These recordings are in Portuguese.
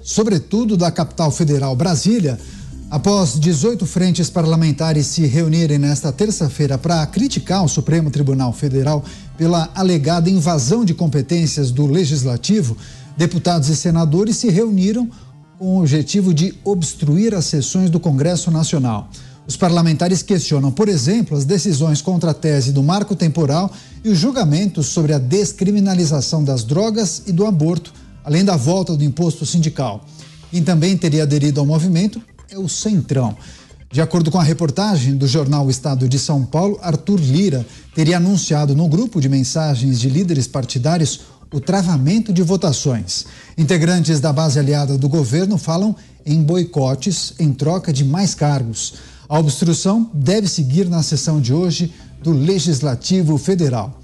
sobretudo da capital federal, Brasília. Após 18 frentes parlamentares se reunirem nesta terça-feira para criticar o Supremo Tribunal Federal pela alegada invasão de competências do Legislativo, deputados e senadores se reuniram com o objetivo de obstruir as sessões do Congresso Nacional. Os parlamentares questionam, por exemplo, as decisões contra a tese do marco temporal e os julgamentos sobre a descriminalização das drogas e do aborto, além da volta do imposto sindical. Quem também teria aderido ao movimento é o Centrão. De acordo com a reportagem do jornal O Estado de São Paulo, Arthur Lira teria anunciado no grupo de mensagens de líderes partidários o travamento de votações. Integrantes da base aliada do governo falam em boicotes em troca de mais cargos. A obstrução deve seguir na sessão de hoje do Legislativo Federal.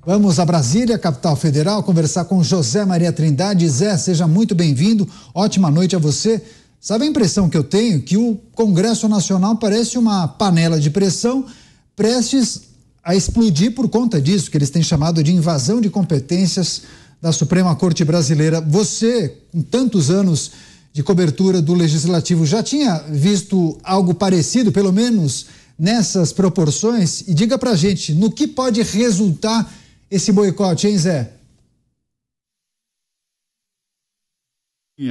Vamos a Brasília, capital federal, conversar com José Maria Trindade. Zé, seja muito bem-vindo. Ótima noite a você. Sabe a impressão que eu tenho? Que o Congresso Nacional parece uma panela de pressão prestes a explodir por conta disso, que eles têm chamado de invasão de competências da Suprema Corte Brasileira. Você, com tantos anos de cobertura do Legislativo, já tinha visto algo parecido, pelo menos nessas proporções? E diga pra gente, no que pode resultar esse boicote, hein, Zé?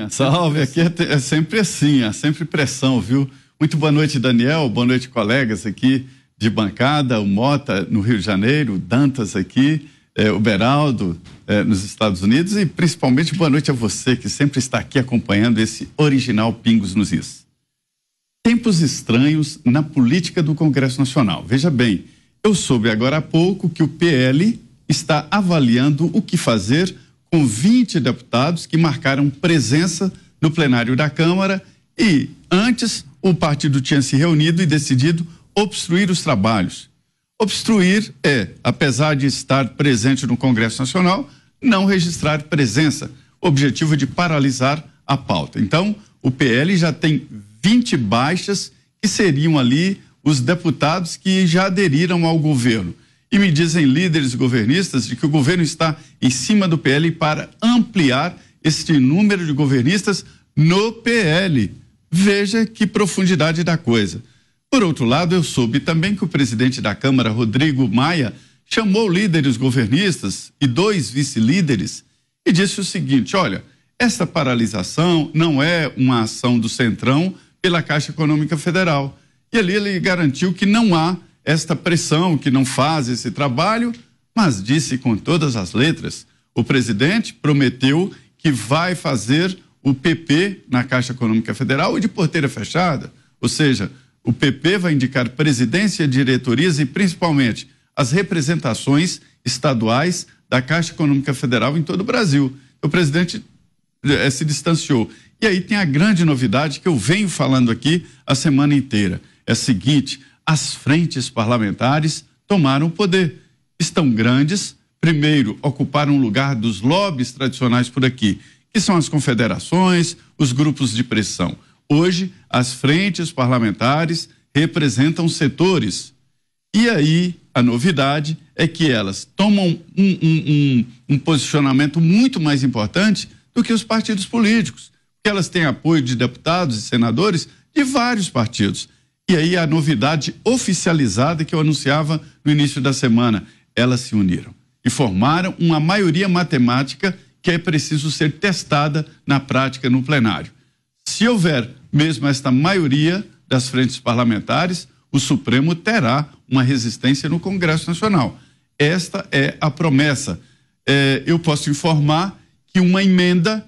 Salve, aqui é sempre assim, é sempre pressão, viu? Muito boa noite, Daniel, boa noite, colegas aqui de bancada, o Mota no Rio de Janeiro, o Dantas aqui, o Beraldo nos Estados Unidos e principalmente boa noite a você que sempre está aqui acompanhando esse original Pingos nos Is. Tempos estranhos na política do Congresso Nacional. Veja bem, eu soube agora há pouco que o PL está avaliando o que fazer com 20 deputados que marcaram presença no plenário da Câmara e antes o partido tinha se reunido e decidido obstruir os trabalhos. Obstruir é, apesar de estar presente no Congresso Nacional, não registrar presença, objetivo de paralisar a pauta. Então, o PL já tem 20 baixas que seriam ali os deputados que já aderiram ao governo. E me dizem líderes governistas de que o governo está em cima do PL para ampliar este número de governistas no PL. Veja que profundidade da coisa. Por outro lado, eu soube também que o presidente da Câmara, Rodrigo Maia, chamou líderes governistas e 2 vice-líderes e disse o seguinte: olha, esta paralisação não é uma ação do Centrão pela Caixa Econômica Federal. E ali ele garantiu que não há esta pressão, que não faz esse trabalho, mas disse com todas as letras, o presidente prometeu que vai fazer o PP na Caixa Econômica Federal e de porteira fechada, ou seja, o PP vai indicar presidência, diretorias e principalmente as representações estaduais da Caixa Econômica Federal em todo o Brasil. O presidente se distanciou. E aí tem a grande novidade que eu venho falando aqui a semana inteira. É a seguinte: as frentes parlamentares tomaram o poder. Estão grandes, primeiro ocuparam o lugar dos lobbies tradicionais por aqui, que são as confederações, os grupos de pressão. Hoje, as frentes parlamentares representam setores. E aí, a novidade é que elas tomam um posicionamento muito mais importante do que os partidos políticos, porque elas têm apoio de deputados e senadores de vários partidos. E aí a novidade oficializada que eu anunciava no início da semana, elas se uniram e formaram uma maioria matemática que é preciso ser testada na prática no plenário. Se houver mesmo esta maioria das frentes parlamentares, o Supremo terá uma resistência no Congresso Nacional. Esta é a promessa. Eu posso informar que uma emenda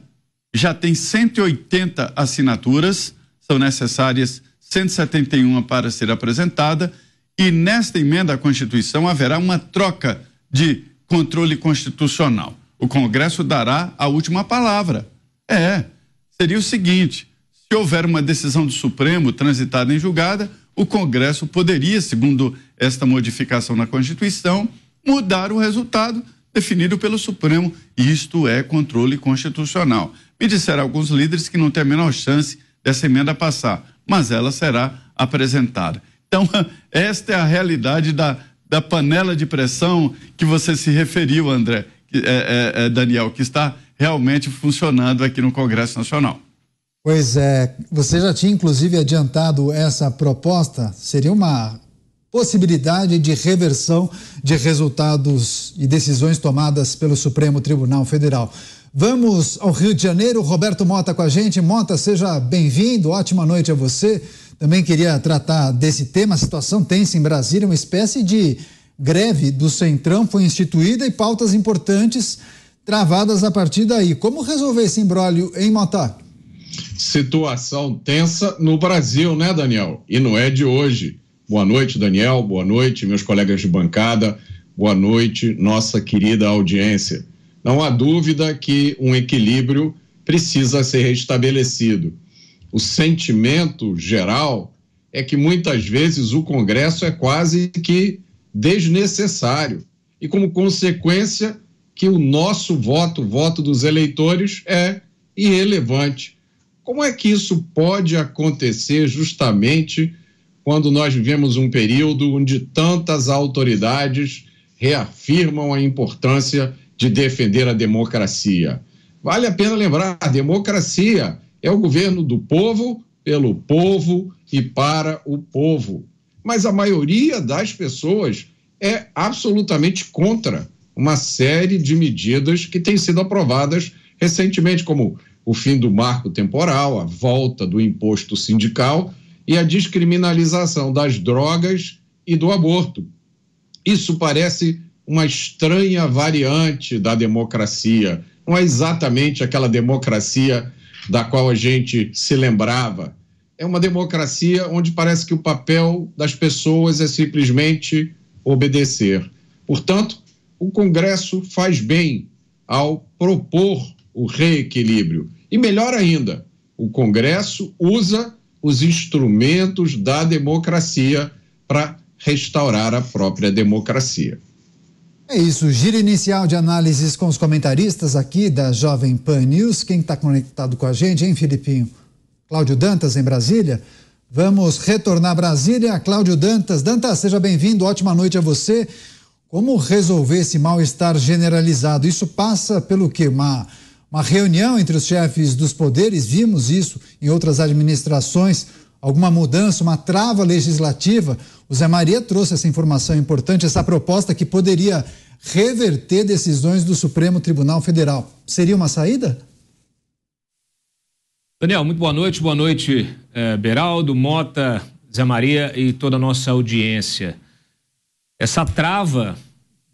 já tem 180 assinaturas, são necessárias 171 para ser apresentada, e nesta emenda à Constituição haverá uma troca de controle constitucional. O Congresso dará a última palavra. Seria o seguinte: se houver uma decisão do Supremo transitada em julgada, o Congresso poderia, segundo esta modificação na Constituição, mudar o resultado definido pelo Supremo. Isto é controle constitucional. Me disseram alguns líderes que não tem a menor chance dessa emenda passar, mas ela será apresentada. Então, esta é a realidade da panela de pressão que você se referiu, André, Daniel, que está realmente funcionando aqui no Congresso Nacional. Pois é, você já tinha inclusive adiantado essa proposta, seria uma possibilidade de reversão de resultados e decisões tomadas pelo Supremo Tribunal Federal. Vamos ao Rio de Janeiro, Roberto Mota com a gente. Mota, seja bem-vindo, ótima noite a você. Também queria tratar desse tema, a situação tensa em Brasília, uma espécie de greve do Centrão foi instituída e pautas importantes travadas a partir daí. Como resolver esse imbróglio, hein, Mota? Situação tensa no Brasil, né, Daniel? E não é de hoje. Boa noite, Daniel. Boa noite, meus colegas de bancada. Boa noite, nossa querida audiência. Não há dúvida que um equilíbrio precisa ser restabelecido. O sentimento geral é que muitas vezes o Congresso é quase que desnecessário e, como consequência, que o nosso voto, o voto dos eleitores, é irrelevante. Como é que isso pode acontecer justamente quando nós vivemos um período onde tantas autoridades reafirmam a importância de defender a democracia? Vale a pena lembrar, a democracia é o governo do povo, pelo povo e para o povo. Mas a maioria das pessoas é absolutamente contra uma série de medidas que têm sido aprovadas recentemente, como o fim do marco temporal, a volta do imposto sindical e a descriminalização das drogas e do aborto. Isso parece uma estranha variante da democracia, não é exatamente aquela democracia da qual a gente se lembrava. É uma democracia onde parece que o papel das pessoas é simplesmente obedecer. Portanto, o Congresso faz bem ao propor o reequilíbrio. E melhor ainda, o Congresso usa os instrumentos da democracia para restaurar a própria democracia. É isso, giro inicial de análises com os comentaristas aqui da Jovem Pan News. Quem está conectado com a gente, hein, Filipinho? Cláudio Dantas, em Brasília. Vamos retornar a Brasília. Cláudio Dantas. Dantas, seja bem-vindo, ótima noite a você. Como resolver esse mal-estar generalizado? Isso passa pelo quê? Uma reunião entre os chefes dos poderes, vimos isso em outras administrações, alguma mudança, uma trava legislativa. O Zé Maria trouxe essa informação importante, essa proposta que poderia reverter decisões do Supremo Tribunal Federal. Seria uma saída? Daniel, muito boa noite, Beraldo, Mota, Zé Maria e toda a nossa audiência. Essa trava,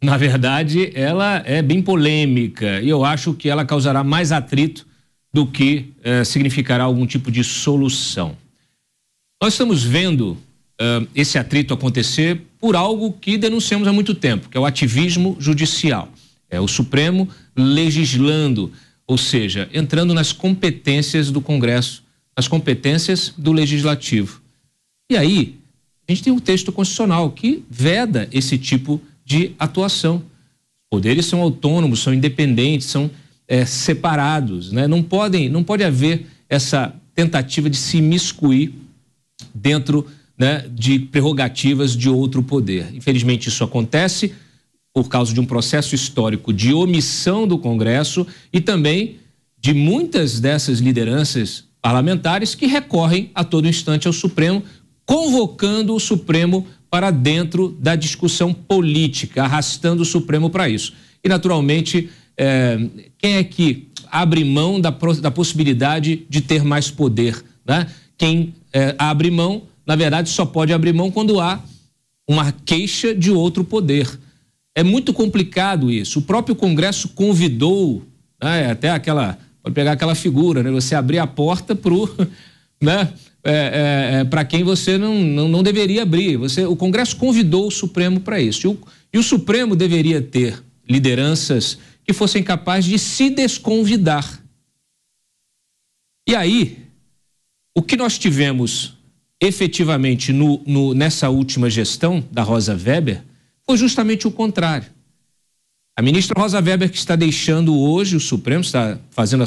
na verdade, ela é bem polêmica e eu acho que ela causará mais atrito do que significará algum tipo de solução. Nós estamos vendo esse atrito acontecer por algo que denunciamos há muito tempo, que é o ativismo judicial. É o Supremo legislando, ou seja, entrando nas competências do Congresso, nas competências do Legislativo. E aí, a gente tem um texto constitucional que veda esse tipo de atuação. Os poderes são autônomos, são independentes, são separados, né? Não pode haver essa tentativa de se imiscuir dentro, né, de prerrogativas de outro poder. Infelizmente isso acontece por causa de um processo histórico de omissão do Congresso e também de muitas dessas lideranças parlamentares que recorrem a todo instante ao Supremo, convocando o Supremo para dentro da discussão política, arrastando o Supremo para isso. E, naturalmente, quem é que abre mão da possibilidade de ter mais poder, né? Quem abre mão, na verdade, só pode abrir mão quando há uma queixa de outro poder. É muito complicado isso. O próprio Congresso convidou, né, até pode pegar aquela figura, né, você abrir a porta né, para quem você não deveria abrir. O Congresso convidou o Supremo para isso. E o Supremo deveria ter lideranças que fossem capazes de se desconvidar. E aí, o que nós tivemos efetivamente nessa última gestão da Rosa Weber foi justamente o contrário. A ministra Rosa Weber, que está deixando hoje o Supremo, está fazendo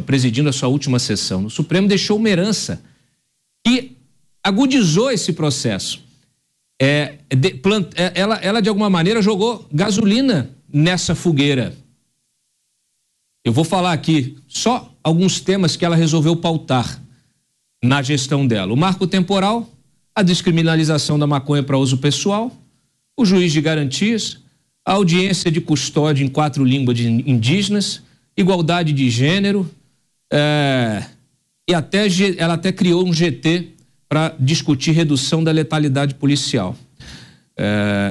presidindo a sua última sessão no Supremo, deixou uma herança que agudizou esse processo. Ela, de alguma maneira, jogou gasolina nessa fogueira. Eu vou falar aqui só alguns temas que ela resolveu pautar na gestão dela. O marco temporal, a descriminalização da maconha para uso pessoal, o juiz de garantias, a audiência de custódia em 4 línguas indígenas, igualdade de gênero, e ela até criou um GT para discutir redução da letalidade policial.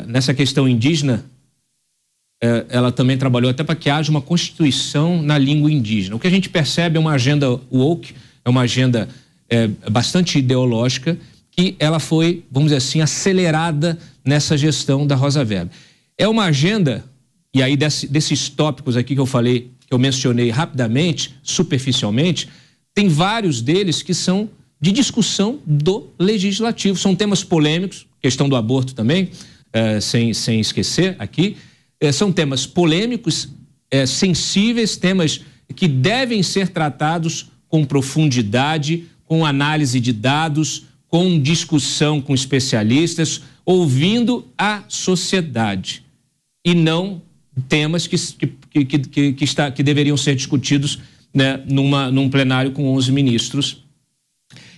Nessa questão indígena, ela também trabalhou até para que haja uma constituição na língua indígena. O que a gente percebe é uma agenda woke, é uma agenda bastante ideológica, que ela foi, vamos dizer assim, acelerada nessa gestão da Rosa Weber. É uma agenda, e aí desses tópicos aqui que eu falei, que eu mencionei rapidamente, superficialmente, tem vários deles que são de discussão do legislativo. São temas polêmicos, questão do aborto também, sem esquecer aqui. São temas polêmicos, sensíveis, temas que devem ser tratados com profundidade, com análise de dados, com discussão com especialistas, ouvindo a sociedade. E não temas que deveriam ser discutidos, né, num plenário com 11 ministros.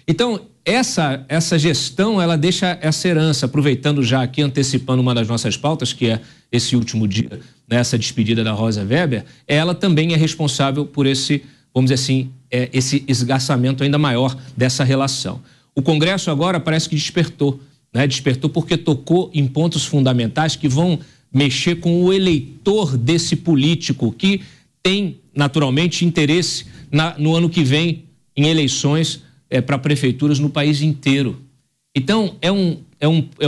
Então, essa gestão, ela deixa essa herança, aproveitando já aqui, antecipando uma das nossas pautas, que é esse último dia, nessa despedida da Rosa Weber, ela também é responsável por esse, vamos dizer assim, esse esgarçamento ainda maior dessa relação. O Congresso agora parece que despertou, né? Despertou porque tocou em pontos fundamentais que vão mexer com o eleitor desse político que tem, naturalmente, interesse no ano que vem em eleições para prefeituras no país inteiro. Então, é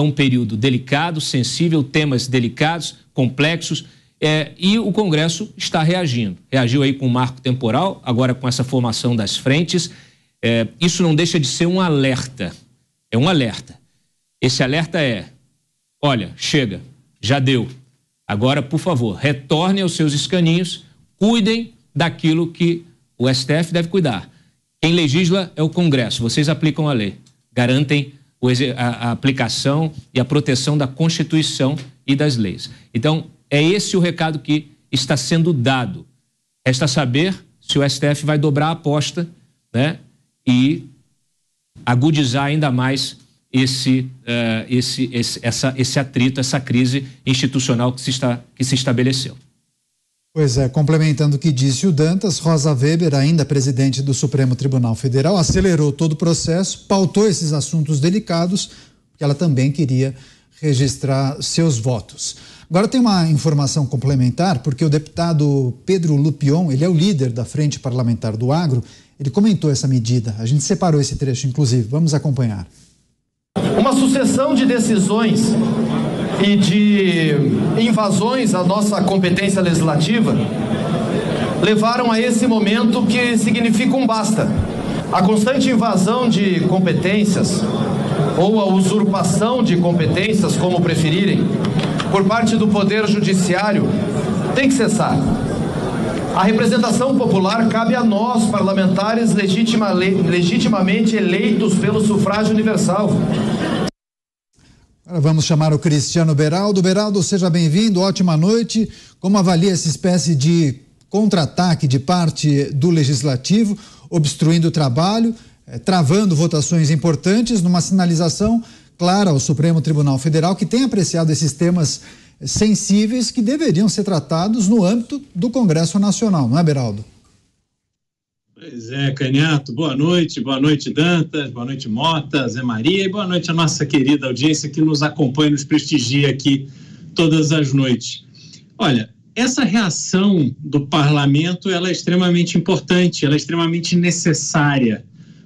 um período delicado, sensível, temas delicados, complexos, e o Congresso está reagindo. Reagiu aí com o marco temporal, agora com essa formação das frentes. Isso não deixa de ser um alerta. É um alerta. Esse alerta olha, chega, já deu. Agora, por favor, retornem aos seus escaninhos, cuidem daquilo que o STF deve cuidar. Quem legisla é o Congresso, vocês aplicam a lei, garantem a aplicação e a proteção da Constituição e das leis. Então, é esse o recado que está sendo dado. Resta saber se o STF vai dobrar a aposta, né, e agudizar ainda mais esse atrito, essa crise institucional que se estabeleceu. Pois é, complementando o que disse o Dantas, Rosa Weber, ainda presidente do Supremo Tribunal Federal, acelerou todo o processo, pautou esses assuntos delicados, porque ela também queria registrar seus votos. Agora tem uma informação complementar, porque o deputado Pedro Lupion, ele é o líder da Frente Parlamentar do Agro, ele comentou essa medida. A gente separou esse trecho, inclusive. Vamos acompanhar. Uma sucessão de decisões e de invasões à nossa competência legislativa levaram a esse momento que significa um basta. A constante invasão de competências ou a usurpação de competências, como preferirem, por parte do Poder Judiciário tem que cessar. A representação popular cabe a nós, parlamentares legitimamente eleitos pelo sufrágio universal. Agora vamos chamar o Cristiano Beraldo. Beraldo, seja bem-vindo, ótima noite. Como avalia essa espécie de contra-ataque de parte do Legislativo, obstruindo o trabalho, travando votações importantes, numa sinalização clara ao Supremo Tribunal Federal, que tem apreciado esses temas sensíveis que deveriam ser tratados no âmbito do Congresso Nacional, não é, Beraldo? Pois é, Canhato, boa noite Dantas, boa noite Mota, Zé Maria, e boa noite a nossa querida audiência que nos acompanha e nos prestigia aqui todas as noites. Olha, essa reação do parlamento, ela é extremamente importante, ela é extremamente necessária,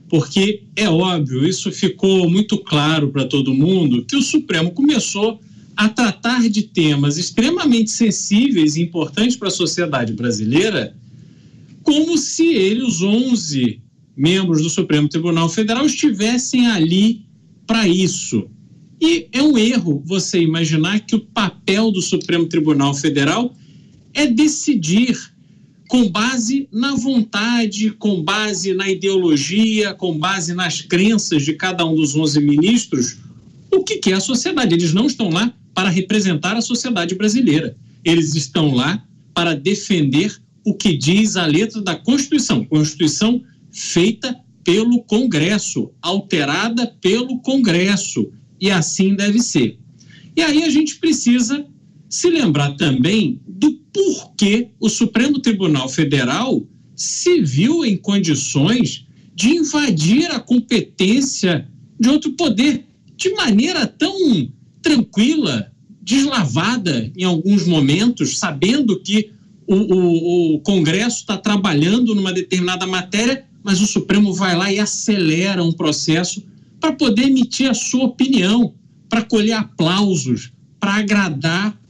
porque é óbvio, isso ficou muito claro para todo mundo, que o Supremo começou a tratar de temas extremamente sensíveis e importantes para a sociedade brasileira, como se os 11 membros do Supremo Tribunal Federal estivessem ali para isso. E é um erro você imaginar que o papel do Supremo Tribunal Federal é decidir com base na vontade, com base na ideologia, com base nas crenças de cada um dos 11 ministros, o que é a sociedade. Eles não estão lá para representar a sociedade brasileira. Eles estão lá para defender o que diz a letra da Constituição. Constituição feita pelo Congresso, alterada pelo Congresso, e assim deve ser. E aí a gente precisa se lembrar também do porquê o Supremo Tribunal Federal se viu em condições de invadir a competência de outro poder de maneira tão tranquila, deslavada em alguns momentos, sabendo que o Congresso está trabalhando numa determinada matéria, mas o Supremo vai lá e acelera um processo para poder emitir a sua opinião, para colher aplausos, para agradar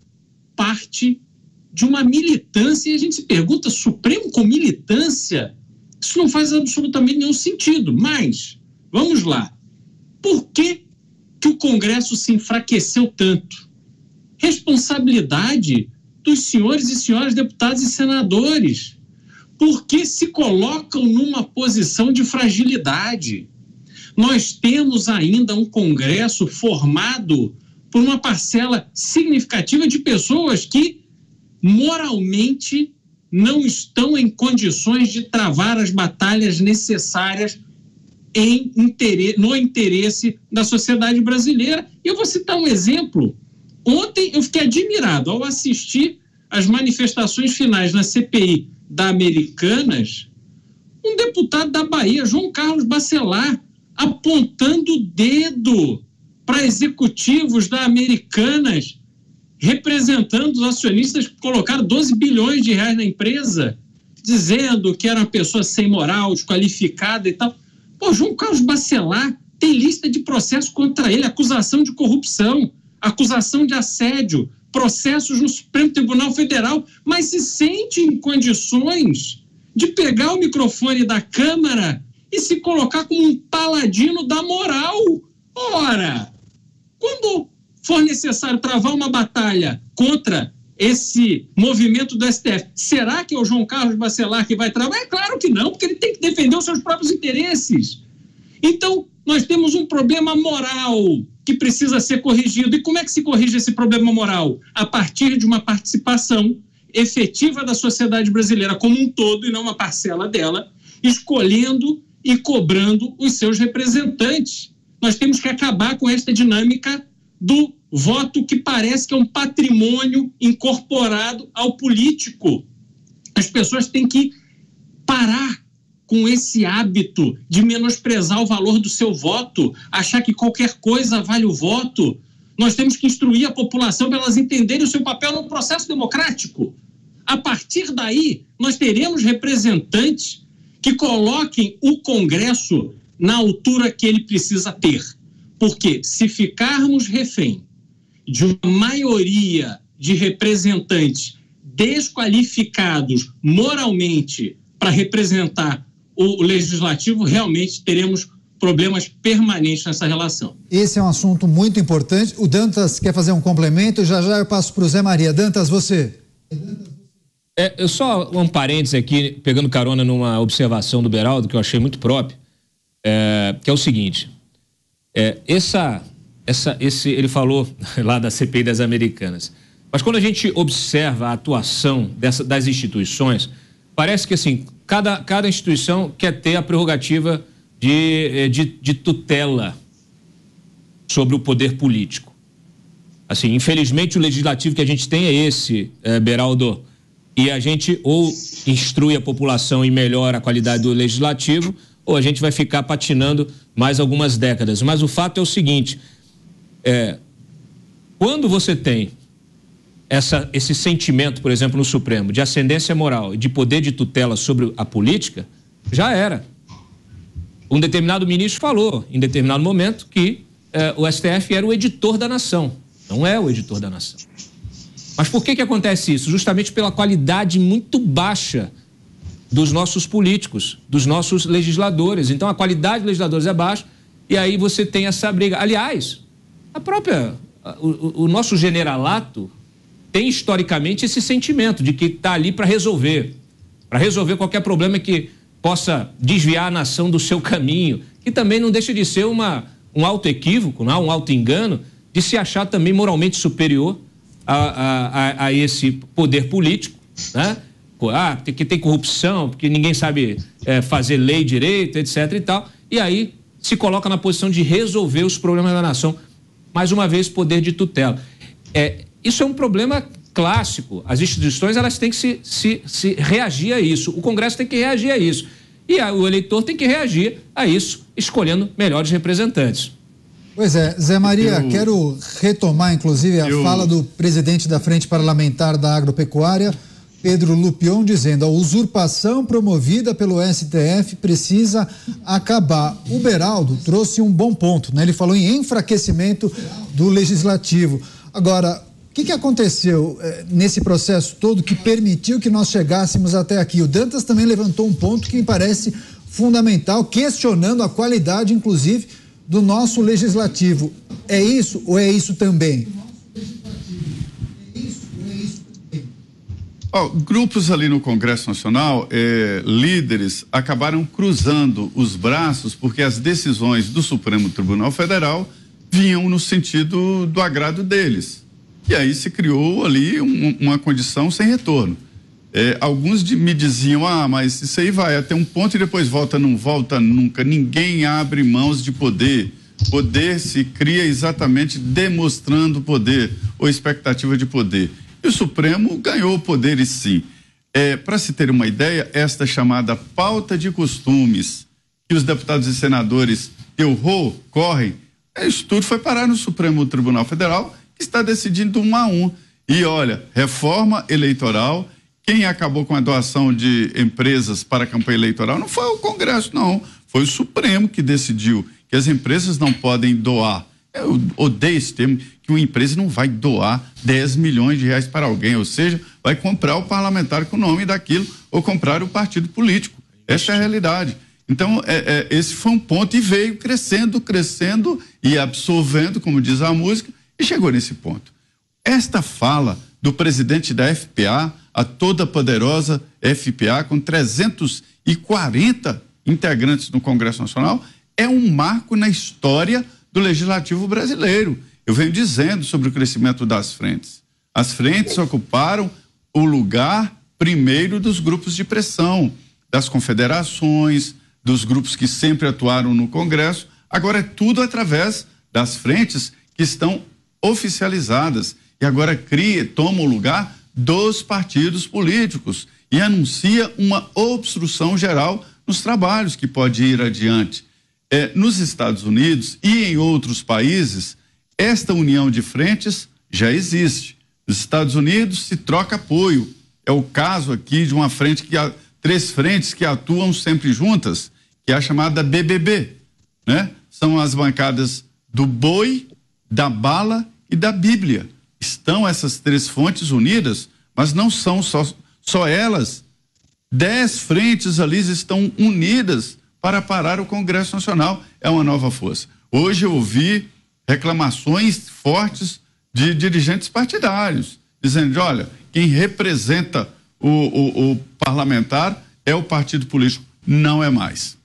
parte de uma militância. E a gente se pergunta, Supremo com militância? Isso não faz absolutamente nenhum sentido. Mas, vamos lá, por que o Congresso se enfraqueceu tanto? Responsabilidade dos senhores e senhoras deputados e senadores. Por que se colocam numa posição de fragilidade? Nós temos ainda um Congresso formado por uma parcela significativa de pessoas que moralmente não estão em condições de travar as batalhas necessárias no interesse da sociedade brasileira. E eu vou citar um exemplo. Ontem eu fiquei admirado ao assistir às manifestações finais na CPI da Americanas, um deputado da Bahia, João Carlos Bacelar, apontando o dedo para executivos da Americanas, representando os acionistas que colocaram 12 bilhões de reais na empresa, dizendo que era uma pessoa sem moral, desqualificada e tal. Pô, João Carlos Bacelar tem lista de processo contra ele, acusação de corrupção, acusação de assédio, processos no Supremo Tribunal Federal, mas se sente em condições de pegar o microfone da Câmara e se colocar como um paladino da moral. Ora, quando for necessário travar uma batalha contra esse movimento do STF, será que é o João Carlos Bacelar que vai travar? É claro que não, porque ele tem que defender os seus próprios interesses. Então, nós temos um problema moral que precisa ser corrigido. E como é que se corrige esse problema moral? A partir de uma participação efetiva da sociedade brasileira como um todo, e não uma parcela dela, escolhendo e cobrando os seus representantes. Nós temos que acabar com esta dinâmica do voto que parece que é um patrimônio incorporado ao político. As pessoas têm que parar com esse hábito de menosprezar o valor do seu voto, achar que qualquer coisa vale o voto. Nós temos que instruir a população para elas entenderem o seu papel no processo democrático. A partir daí, nós teremos representantes que coloquem o Congresso na altura que ele precisa ter. Porque se ficarmos refém de uma maioria de representantes desqualificados moralmente para representar o legislativo, realmente teremos problemas permanentes nessa relação. Esse é um assunto muito importante. O Dantas quer fazer um complemento, já eu passo para o Zé Maria. Dantas, você. Eu só um parênteses aqui, pegando carona numa observação do Beraldo, que eu achei muito próprio, que é o seguinte, ele falou lá da CPI das Americanas, mas quando a gente observa a atuação das instituições, parece que assim, cada instituição quer ter a prerrogativa de tutela sobre o poder político. Assim, infelizmente o legislativo que a gente tem é esse, Beraldo, e a gente ou instrui a população e melhora a qualidade do legislativo, ou a gente vai ficar patinando mais algumas décadas. Mas o fato é o seguinte, quando você tem esse sentimento, por exemplo, no Supremo, de ascendência moral e de poder de tutela sobre a política, já era. Um determinado ministro falou, em determinado momento, que o STF era o editor da nação. Não é o editor da nação. Mas por que acontece isso? Justamente pela qualidade muito baixa dos nossos políticos, dos nossos legisladores. Então, a qualidade dos legisladores é baixa e aí você tem essa briga. Aliás, o nosso generalato tem historicamente esse sentimento de que está ali para resolver qualquer problema que possa desviar a nação do seu caminho, que também não deixa de ser um auto-equívoco, um auto-engano, de se achar também moralmente superior a esse poder político, né? porque tem corrupção, porque ninguém sabe fazer lei direito, etc. e tal. E aí se coloca na posição de resolver os problemas da nação. Mais uma vez, poder de tutela. Isso é um problema clássico. As instituições elas têm que se reagir a isso. O Congresso tem que reagir a isso. E o eleitor tem que reagir a isso, escolhendo melhores representantes. Pois é, Zé Maria, quero retomar, inclusive, a fala do presidente da Frente Parlamentar da Agropecuária, Pedro Lupion, dizendo: a usurpação promovida pelo STF precisa acabar. O Beraldo trouxe um bom ponto, né? Ele falou em enfraquecimento do Legislativo. Agora, o que aconteceu nesse processo todo que permitiu que nós chegássemos até aqui? O Dantas também levantou um ponto que me parece fundamental, questionando a qualidade, inclusive, do nosso Legislativo. É isso ou é isso também? Grupos ali no Congresso Nacional, líderes, acabaram cruzando os braços porque as decisões do Supremo Tribunal Federal vinham no sentido do agrado deles. E aí se criou ali uma condição sem retorno. Alguns me diziam, mas isso aí vai até um ponto e depois volta, não volta nunca. Ninguém abre mãos de poder. Poder se cria exatamente demonstrando poder ou expectativa de poder. E o Supremo ganhou poderes, sim. Para se ter uma ideia, esta chamada pauta de costumes que os deputados e senadores correm, isso tudo foi parar no Supremo Tribunal Federal, que está decidindo 1 a 1. E olha, reforma eleitoral, quem acabou com a doação de empresas para a campanha eleitoral não foi o Congresso, não. Foi o Supremo que decidiu que as empresas não podem doar. Eu odeio esse termo, que uma empresa não vai doar 10 milhões de reais para alguém, ou seja, vai comprar o parlamentar com o nome daquilo ou comprar o partido político. Essa é a realidade. Então, esse foi um ponto e veio crescendo e absorvendo, como diz a música, e chegou nesse ponto. Esta fala do presidente da FPA, a toda poderosa FPA, com 340 integrantes no Congresso Nacional, é um marco na história do Legislativo brasileiro. Eu venho dizendo sobre o crescimento das frentes. As frentes ocuparam o lugar primeiro dos grupos de pressão, das confederações, dos grupos que sempre atuaram no Congresso. Agora é tudo através das frentes que estão oficializadas e agora toma o lugar dos partidos políticos e anuncia uma obstrução geral nos trabalhos que pode ir adiante. Nos Estados Unidos e em outros países, esta união de frentes já existe. Nos Estados Unidos se troca apoio. É o caso aqui de uma frente três frentes que atuam sempre juntas, que é a chamada BBB, né? São as bancadas do boi, da bala e da Bíblia. Estão essas três fontes unidas, mas não são só elas. 10 frentes ali estão unidas para parar o Congresso Nacional. É uma nova força. Hoje eu ouvi reclamações fortes de dirigentes partidários, dizendo, olha, quem representa o parlamentar é o partido político, não é mais.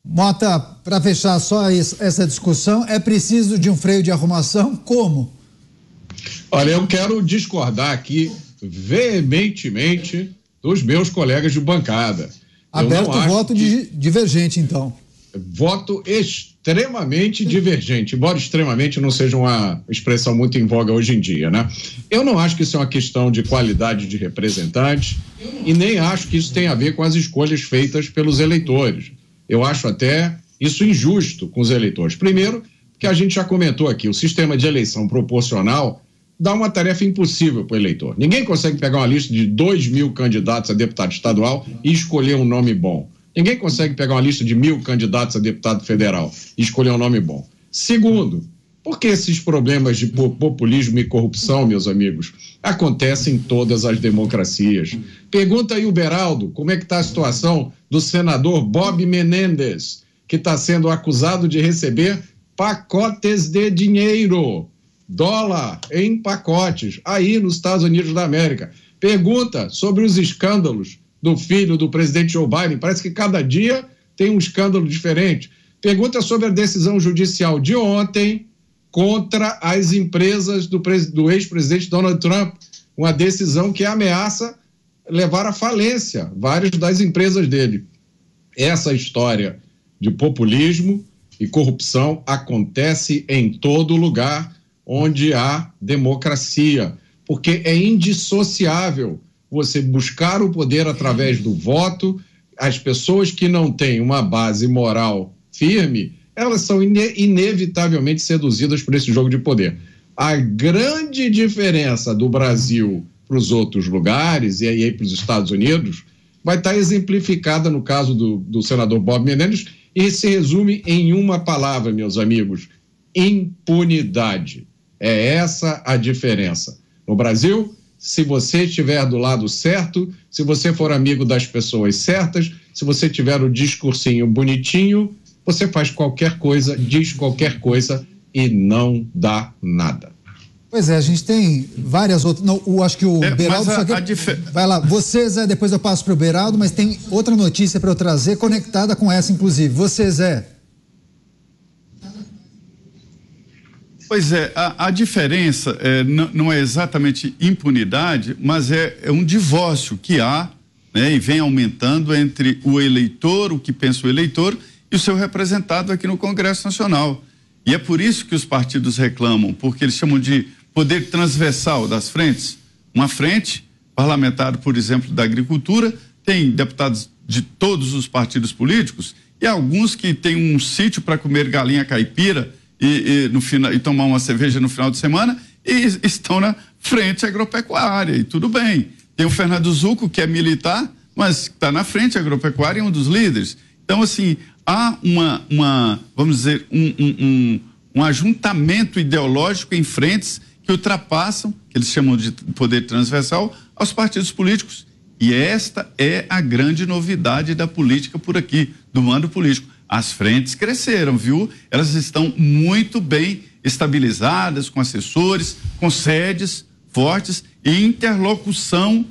Mota, para fechar só essa discussão, é preciso de um freio de arrumação? Como? Olha, eu quero discordar aqui veementemente dos meus colegas de bancada. Aberto o voto divergente, então. Voto extremamente divergente, embora extremamente não seja uma expressão muito em voga hoje em dia, né? Eu não acho que isso é uma questão de qualidade de representantes e nem acho que isso tem a ver com as escolhas feitas pelos eleitores. Eu acho até isso injusto com os eleitores. Primeiro, que a gente já comentou aqui, o sistema de eleição proporcional dá uma tarefa impossível para o eleitor. Ninguém consegue pegar uma lista de 2.000 candidatos a deputado estadual e escolher um nome bom. Ninguém consegue pegar uma lista de 1.000 candidatos a deputado federal e escolher um nome bom. Segundo, porque esses problemas de populismo e corrupção, meus amigos, acontecem em todas as democracias. Pergunta aí o Beraldo, como é que está a situação do senador Bob Menendez, que está sendo acusado de receber pacotes de dinheiro, dólar em pacotes, aí nos Estados Unidos da América. Pergunta sobre os escândalos do filho do presidente Joe Biden, parece que cada dia tem um escândalo diferente. Pergunta sobre a decisão judicial de ontem contra as empresas do ex-presidente Donald Trump, uma decisão que ameaça levar à falência várias das empresas dele. Essa história de populismo e corrupção acontece em todo lugar onde há democracia, porque é indissociável você buscar o poder através do voto. As pessoas que não têm uma base moral firme, elas são inevitavelmente seduzidas por esse jogo de poder. A grande diferença do Brasil para os outros lugares, e aí para os Estados Unidos, vai estar exemplificada no caso do senador Bob Menendez, e se resume em uma palavra, meus amigos: impunidade. É essa a diferença. No Brasil, se você estiver do lado certo, se você for amigo das pessoas certas, se você tiver o discursinho bonitinho, você faz qualquer coisa, diz qualquer coisa e não dá nada. Pois é, a gente tem várias outras. Não, acho que o Beraldo. Vai lá, você, Zé, depois eu passo para o Beraldo, mas tem outra notícia para eu trazer conectada com essa, inclusive. Você, Zé. Pois é, a diferença não é exatamente impunidade, mas é um divórcio que há, né, e vem aumentando entre o eleitor, o que pensa o eleitor, e o seu representado aqui no Congresso Nacional. E é por isso que os partidos reclamam, porque eles chamam de poder transversal das frentes. Uma frente parlamentar, por exemplo, da agricultura, tem deputados de todos os partidos políticos e alguns que têm um sítio para comer galinha caipira e tomar uma cerveja no final de semana e estão na frente agropecuária, e tudo bem. Tem o Fernando Zucco, que é militar, mas está na frente agropecuária e é um dos líderes. Então, assim, há vamos dizer, um ajuntamento ideológico em frentes que ultrapassam, que eles chamam de poder transversal, aos partidos políticos. E esta é a grande novidade da política por aqui, do mando político. As frentes cresceram, viu? Elas estão muito bem estabilizadas, com assessores, com sedes fortes e interlocução.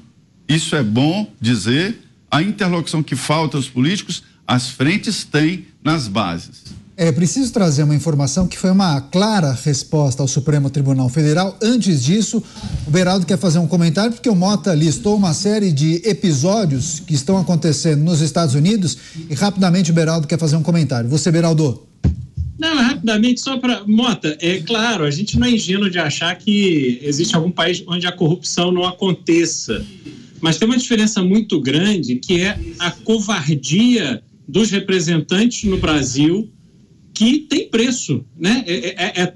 Isso é bom dizer, a interlocução que falta aos políticos, as frentes têm nas bases. É preciso trazer uma informação que foi uma clara resposta ao Supremo Tribunal Federal. Antes disso, o Beraldo quer fazer um comentário, porque o Mota listou uma série de episódios que estão acontecendo nos Estados Unidos e rapidamente o Beraldo quer fazer um comentário. Você, Beraldo? Não, rapidamente, só para... Mota, é claro, a gente não é ingênuo de achar que existe algum país onde a corrupção não aconteça, mas tem uma diferença muito grande, que é a covardia dos representantes no Brasil, que tem preço, né?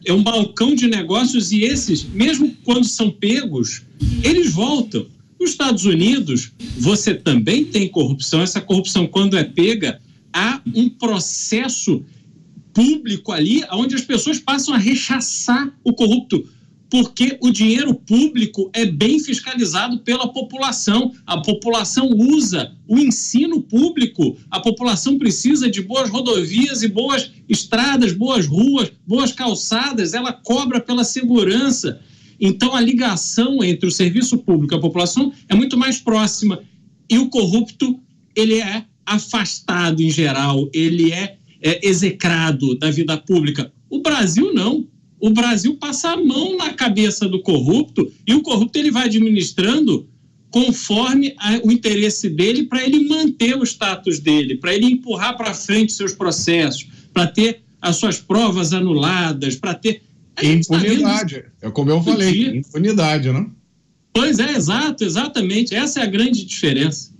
É um balcão de negócios, e esses, mesmo quando são pegos, eles voltam. Nos Estados Unidos, você também tem corrupção. Essa corrupção, quando é pega, há um processo público ali, onde as pessoas passam a rechaçar o corrupto, porque o dinheiro público é bem fiscalizado pela população. A população usa o ensino público, a população precisa de boas rodovias e boas estradas, boas ruas, boas calçadas, ela cobra pela segurança. Então, a ligação entre o serviço público e a população é muito mais próxima. E o corrupto, ele é afastado em geral, ele é execrado da vida pública. O Brasil não. O Brasil passa a mão na cabeça do corrupto, e o corrupto ele vai administrando conforme o interesse dele, para ele manter o status dele, para ele empurrar para frente seus processos, para ter as suas provas anuladas, para ter... Impunidade, é como eu falei, impunidade, né? Pois é, exatamente, essa é a grande diferença.